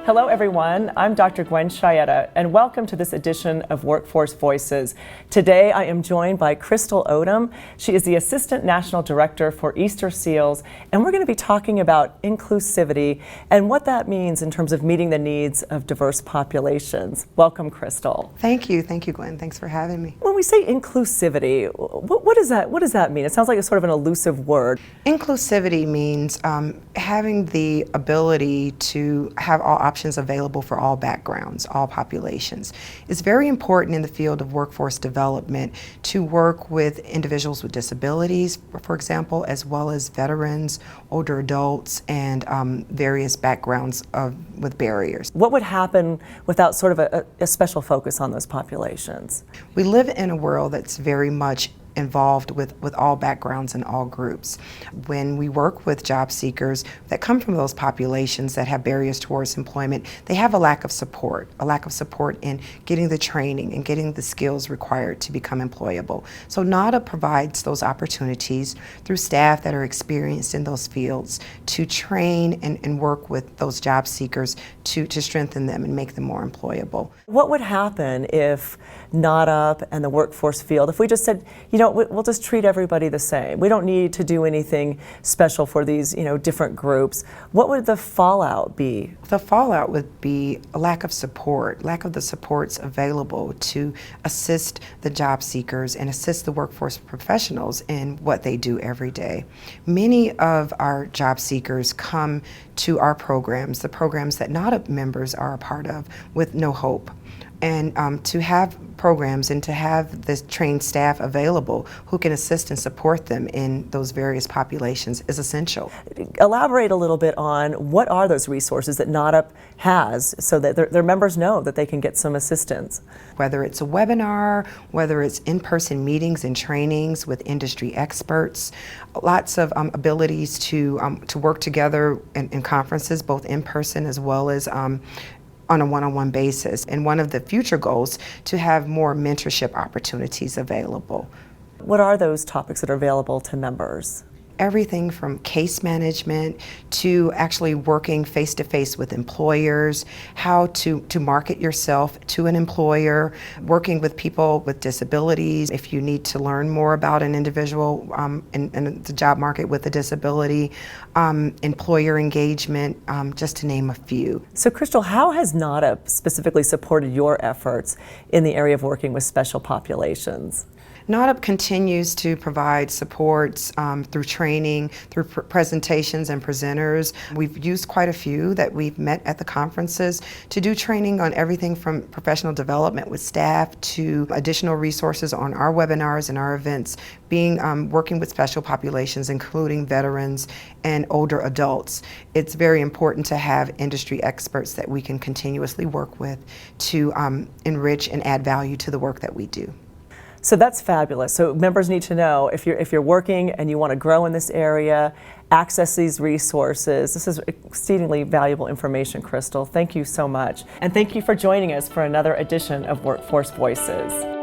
Hello everyone, I'm Dr. Gwen Chietta and welcome to this edition of Workforce Voices. Today I am joined by Crystal Odom. She is the Assistant National Director for Easter Seals, and we're going to be talking about inclusivity and what that means in terms of meeting the needs of diverse populations. Welcome, Crystal. Thank you Gwen, thanks for having me. When we say inclusivity, what does that mean? It sounds like it's sort of an elusive word. Inclusivity means having the ability to have all options available for all backgrounds, all populations. It's very important in the field of workforce development to work with individuals with disabilities, for example, as well as veterans, older adults, and various backgrounds with barriers. What would happen without sort of a special focus on those populations? We live in a world that's very much involved with all backgrounds and all groups. When we work with job seekers that come from those populations that have barriers towards employment, they have a lack of support in getting the training and getting the skills required to become employable. So NAWDP provides those opportunities through staff that are experienced in those fields to train and work with those job seekers to strengthen them and make them more employable. What would happen if NAWDP and the workforce field, if we just said, you know, we'll just treat everybody the same. We don't need to do anything special for these, different groups. What would the fallout be? The fallout would be a lack of support, lack of the supports available to assist the job seekers and assist the workforce professionals in what they do every day. Many of our job seekers come to our programs, the programs that NAWDP members are a part of, with no hope. And to have programs and to have this trained staff available who can assist and support them in those various populations is essential. Elaborate a little bit on what are those resources that NAWDP has so that their members know that they can get some assistance. Whether it's a webinar, whether it's in-person meetings and trainings with industry experts, lots of abilities to work together in conferences, both in person as well as on a one-on-one basis. And one of the future goals to have more mentorship opportunities available. What are those topics that are available to members? Everything from case management to actually working face-to-face with employers, how to market yourself to an employer, working with people with disabilities. If you need to learn more about an individual in the job market with a disability, employer engagement, just to name a few. So Crystal, how has NAWDP specifically supported your efforts in the area of working with special populations? NAWDP continues to provide supports through training, through presentations and presenters. We've used quite a few that we've met at the conferences to do training on everything from professional development with staff to additional resources on our webinars and our events, working with special populations, including veterans and older adults. It's very important to have industry experts that we can continuously work with to enrich and add value to the work that we do. So that's fabulous. So members need to know if you're working and you want to grow in this area, access these resources. This is exceedingly valuable information, Crystal. Thank you so much. And thank you for joining us for another edition of Workforce Voices.